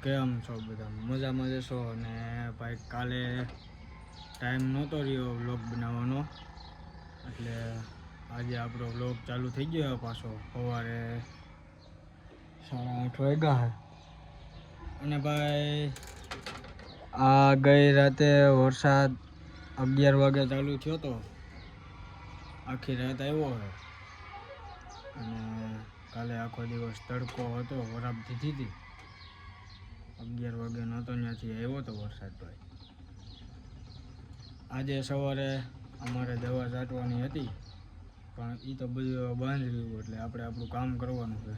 કેમ છો બધા મજામાં જશો? અને ભાઈ કાલે ટાઈમ નહોતો રહ્યો વ્લોગ બનાવવાનો, એટલે આજે આપણો વ્લોગ ચાલુ થઈ ગયો પાછો સવારે 8:30 વાગ્યા. અને ભાઈ આ ગઈ રાતે વરસાદ 11 વાગે ચાલુ થયો હતો, આખી રાત આવ્યો છે. અને કાલે આખો દિવસ તડકો હતો, વરાપ દીધી હતી. 11 વાગે નહોતો, ત્યાંથી આવ્યો હતો વરસાદ ભાઈ. આજે સવારે અમારે દવા છાંટવાની હતી, પણ એ તો બધું બંધ રહ્યું, એટલે આપણે આપણું કામ કરવાનું છે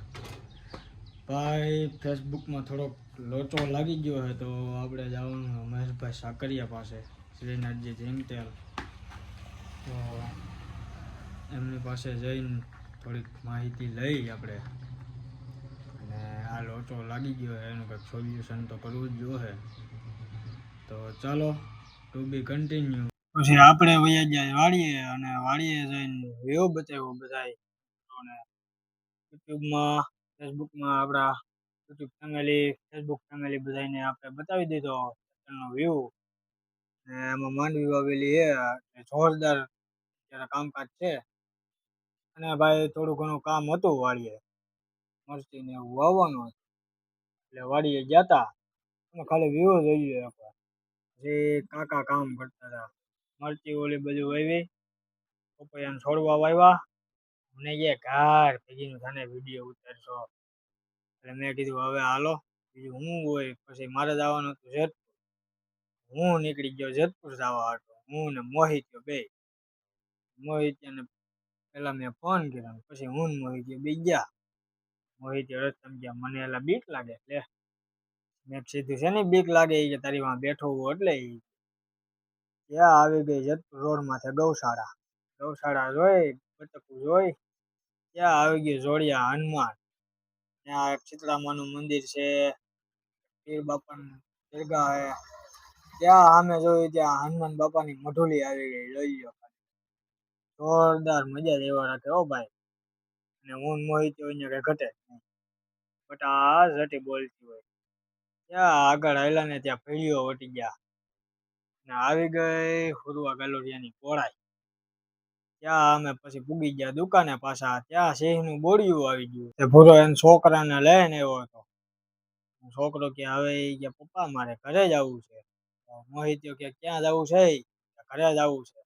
ભાઈ. ફેસબુકમાં થોડોક લોચો લાગી ગયો છે, તો આપણે જવાનું મહેશભાઈ સાકરિયા પાસે, શ્રીનાથજી થિંકટેલ. તો એમની પાસે જઈને થોડીક માહિતી લઈ આપણે, અને આ લોચો લાગી ગયો છે એનું કંઈક સોલ્યુશન તો કરવું જ જોઈએ. તો ચાલો, ટુ બી કન્ટિન્યુ. પછી આપણે વયા જાય વાડીએ, અને વાડીએ જઈને વ્યૂ બતાવ્યો બધાય. યુટ્યુબમાં, ફેસબુકમાં આપણા યુટ્યુબ ફેમિલી, ફેસબુક ફેમિલી બધાને આપણે બતાવી દીધો એનો વ્યૂ. ને એમાં માંડવી વાવેલી છે, જોરદાર અત્યારે કામકાજ છે. અને ભાઈ થોડું ઘણું કામ હતું વાડીએ, મરચી ને એવું વાવવાનું હતું, એટલે વાડીએ ગયા તા. અને ખાલી વ્યૂ જોઈએ આપણે, જે કાકા કામ કરતા હતા. મરચી ઓલી બધું વાવી, પપૈયાને છોડવા વાવ્યા. મને કે ઘર ભેગીનું થાને વિડીયો ઉતારશો, એટલે મેં કીધું હવે હાલો, બીજું હું હોય. પછી મારે જવાનું હતું જેતપુર. હું નીકળી ગયો જેતપુર જવા હતો, હું ને મોહિત્યો બે. મોહિત્યને પેલા મેં ફોન કર્યો, પછી હું ને મોહિત્યો બે ગયા. મોહિત્યો રસ્તામાં ગયા, મને એલા બીક લાગે. એટલે મેં સીધું છે ને બીક લાગે કે તારી વાં બેઠો હું, એટલે ત્યાં આવી ગઈ જેતપુર રોડ માથે ગૌશાળા. ગૌશાળા જોઈ, બતકું જોઈ, ત્યાં આવી ગયું જોડિયા હનુમાન. ત્યાં એક શીતળામાનું મંદિર છે, પીર બાપાની દરગાહ છે. ત્યાં સામે જોયું ત્યાં હનુમાન બાપાની મઢુલી આવી ગઈ, લઈ લો. જોરદાર મજા લેવા રાખે હો ભાઈ. અને હું મોહિત્યો અહીંયા કઈ ઘટે નહીં, બટ આ જટી બોલતી હોય. ત્યાં આગળ આવેલા ને ત્યાં ભેળીઓ વટી ગયા, ને આવી ગઈ હુરવા ગાલોરિયાની પોળાઈ. ત્યાં અમે પછી પૂગી ગયા દુકાને પાછા. ત્યાં સિંહનું બોડિયું આવી ગયું. તે ભૂરો એને છોકરાને લઈને આવ્યો હતો. છોકરો કે હવે કે પપ્પા મારે ઘરે જવું છે. મોહિત્યો કે ક્યાં જવું છે? ઘરે જવું છે.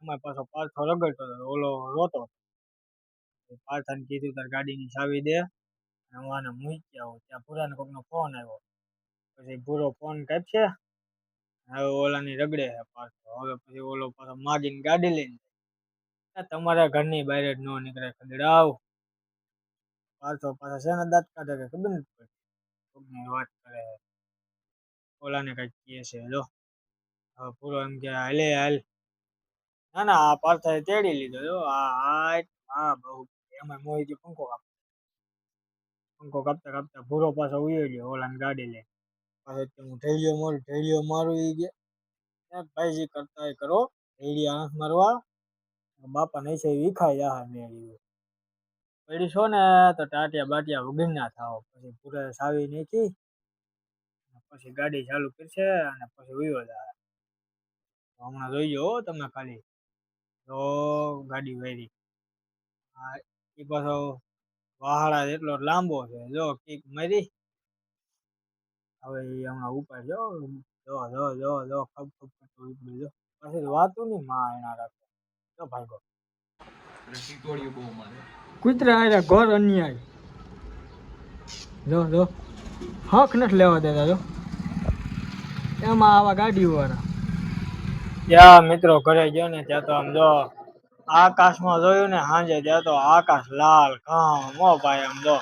એમાં પાછો પાછો રગડતો હતો, ઓલો રોતો. પાર્થાને કીધું તાર ગાડીની ચાવી દે, હું આને મૂકી આવું. ત્યાં ભૂરાને કોકનો ફોન આવ્યો. પછી ભૂરો ફોન કાપશે, હવે ઓલાની રગડે છે પાછો. હવે પછી ઓલો પાછો માગીને ગાડી લઈને, તમારા ઘરની બહાર જ ન નીકળે ખદડાવ. પાછો પાછા શેના દાંત કાઢે કે ખબર નથી પડતી, વાત કરે. ઓલાને કઈક કહે છે. જો હવે પૂરો એમ કે હાલે હાલ. ના ના, આ પાર્થાએ તેડી લીધો. જો હા બહુ. એમાં મોહિતી પંખો કાપતા કાપતા ભૂરો પાછો ઉયો ગયો ઓલાને ગાડી લઈને. પાછો હું ઢેલિયો મારું એ ગયા. ભાઈજી કરતા કરો, ઢેલિયા આંખ મારવા બાપા નહીં છે વિખાઈ જા મેળી. પડી છો ને તો ટાટિયા બાટિયા વગર ના થાવ. પછી પૂરા સાવી નાખી, પછી ગાડી ચાલુ કરશે અને પછી ઉયો જાય. હમણાં જોઈ હો તમે ખાલી, તો ગાડી વાયરી. એ પાછો વાહડા જેટલો લાંબો છે. જો કીક મારી, હવે એ હમણાં ઉપર જો જો જો જો જો ખબ ખબ કરતો ઉપડી જો. પછી વાતું નહીં માં એના રાખે. જો ભાગો કૂતરા આયા ઘર અન્યાય. જો જો હક નથી લેવા દેતા. જો એમાં આવા ગાડીઓ વાળા. ત્યાં મિત્રો ઘરે ગયો ને ત્યાં તો આમ જો આકાશમાં જોયું ને સાંજે, ત્યાં તો આકાશ લાલ ઘામ. ઓ ભાઈ આમ જો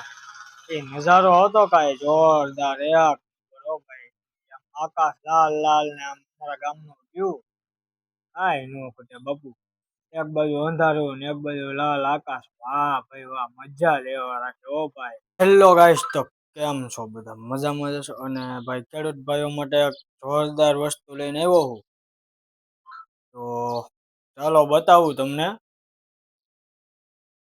એ નજારો હતો કાંઈ જોરદાર એક. ભાઈ આકાશ લાલ લાલ ને આમ મારા ગામનો વ્યૂ કાંઈ નો ખૂટે બાપુ. એક બાજુ અંધારું ને એક બાજુ લાલ આકાશ. વાહ ભાઈ વાહ, મજા લેવા રાખે. ઓ ભાઈ હેલો ગાઈસ, તો કેમ છો બધા? મજામાં જશો? અને ભાઈ ખેડૂત ભાઈઓ માટે જોરદાર વસ્તુ લઈને આવ્યો હું. તો ચાલો બતાવું તમને.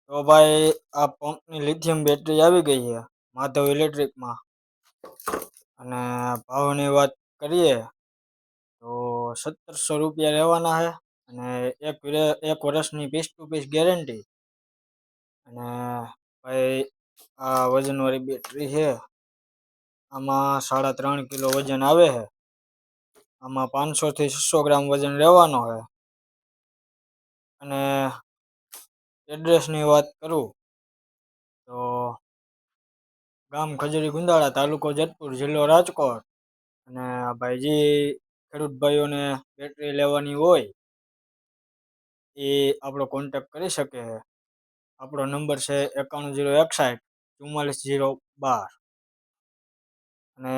તો ભાઈ આ પંપની લિથિયમ બેટરી આવી ગઈ છે માધવ ઇલેક્ટ્રિકમાં. અને ભાવની વાત કરીએ તો 1700 રૂપિયા રહેવાના છે. અને એક વર્ષની પીસ ટુ પીસ ગેરંટી. અને ભાઈ આ વજનવાળી બેટરી છે. આમાં 3.5 કિલો વજન આવે છે. આમાં 500 થી 600 ગ્રામ વજન રહેવાનો છે. અને એડ્રેસની વાત કરું તો ગામ ખજૂરી ગુંદાળા, તાલુકો જેતપુર, જિલ્લો રાજકોટ. અને ભાઈજી ખેડૂત ભાઈઓને બેટરી લેવાની હોય એ આપણો કોન્ટેક કરી શકે છે. આપણો નંબર છે 91 061 44 012. અને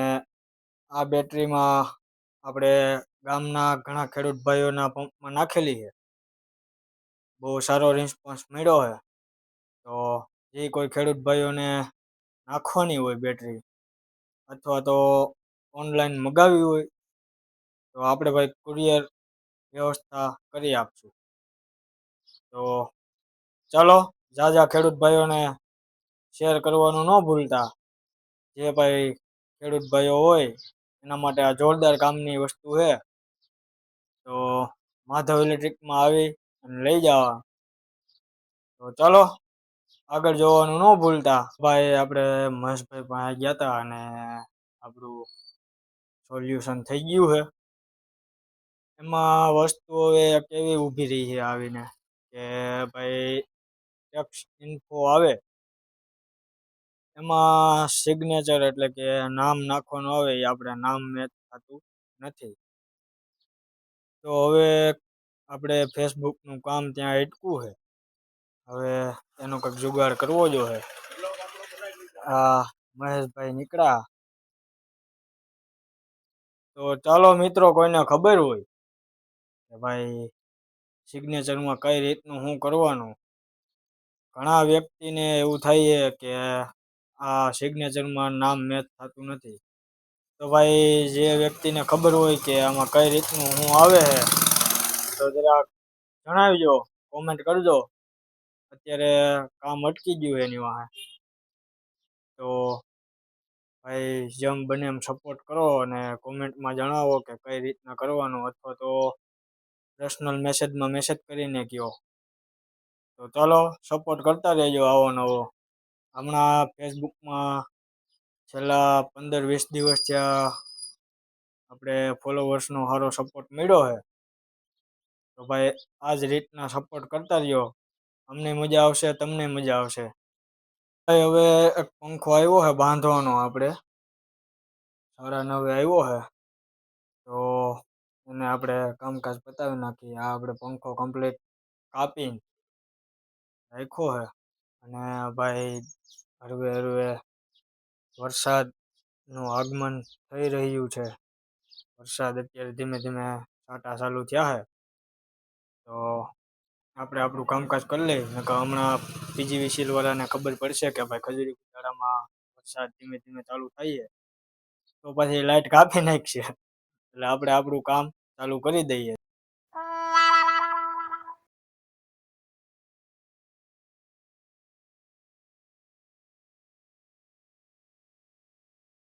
આ બેટરીમાં આપણે ગામના ઘણા ખેડૂત ભાઈઓના પંપમાં નાખેલી છે. બહુ સારો રિસ્પોન્સ મળ્યો છે. તો જે કોઈ ખેડૂત ભાઈઓને નાખવાની હોય બેટરી, અથવા તો ઓનલાઈન મગાવી હોય તો આપણે ભાઈ કુરિયર વ્યવસ્થા કરી આપશું. તો ચાલો, જાજા ખેડૂત ભાઈઓને શેર કરવાનું ન ભૂલતા. જે ભાઈ ખેડૂત ભાઈઓ હોય એના માટે આ જોરદાર કામની વસ્તુ છે. તો માધવ ઇલેક્ટ્રિકમાં આવી અને લઈ જવા. તો ચાલો, આગળ જોવાનું ન ભૂલતા. ભાઈ આપણે મહેશભાઈ પાસે ગયા હતા અને આપણું સોલ્યુશન થઈ ગયું છે. એમાં વસ્તુ હવે કેવી ઊભી રહી છે આવીને કે ભાઈ ટેક્સ ઇન્ફો આવે એમાં સિગ્નેચર એટલે કે નામ નાખવાનું આવે એ આપણે નામ મેચ થતું નથી. તો હવે આપણે ફેસબુકનું કામ ત્યાં અટકવું છે. હવે એનો કંઈક જુગાડ કરવો જોઈએ. હા, મહેશભાઈ નીકળ્યા. તો ચાલો મિત્રો, કોઈને ખબર હોય કે ભાઈ સિગ્નેચરમાં કઈ રીતનું શું કરવાનું. ઘણા વ્યક્તિને એવું થાય છે કે આ સિગ્નેચરમાં નામ મેચ થતું નથી. તો ભાઈ જે વ્યક્તિને ખબર હોય કે આમાં કઈ રીતનું શું આવે છે તો જરાક જણાવજો, કોમેન્ટ કરજો. અત્યારે કામ અટકી ગયું એની વાંહે. તો ભાઈ જેમ બને એમ સપોર્ટ કરો અને કોમેન્ટમાં જણાવો કે કઈ રીતના કરવાનું, અથવા તો પર્સનલ મેસેજમાં મેસેજ કરીને કહો. તો ચાલો, સપોર્ટ કરતા રહેજો આવો નવો. હમણાં ફેસબુકમાં છેલ્લા 15-20 દિવસ થયા આપણે ફોલોવર્સનો સારો સપોર્ટ મળ્યો છે. તો ભાઈ આ જ રીતના સપોર્ટ કરતા રહ્યો. અમને મજા આવશે, તમને મજા આવશે. હવે એક પંખો આવ્યો છે બાંધવાનો, આપણે 9:30 આવ્યો છે. તો એને આપણે કામકાજ પતાવી નાખીએ. આ આપણે પંખો કમ્પ્લીટ કાપીને રાખ્યો છે. અને ભાઈ હરવે હરવે વરસાદનું આગમન થઈ રહ્યું છે. વરસાદ અત્યારે ધીમે ધીમે છાંટા ચાલુ થયા છે. તો આપણે આપણું કામકાજ કરી લઈએ. નકર હમણાં PGVCL વાળાને ખબર પડશે કે ભાઈ ખજૂરી ગુંદાળામાં વરસાદ ધીમે ધીમે ચાલુ થાય છે તો પછી લાઈટ કાપી નાખશે. એટલે આપણે આપણું કામ ચાલુ કરી દઈએ.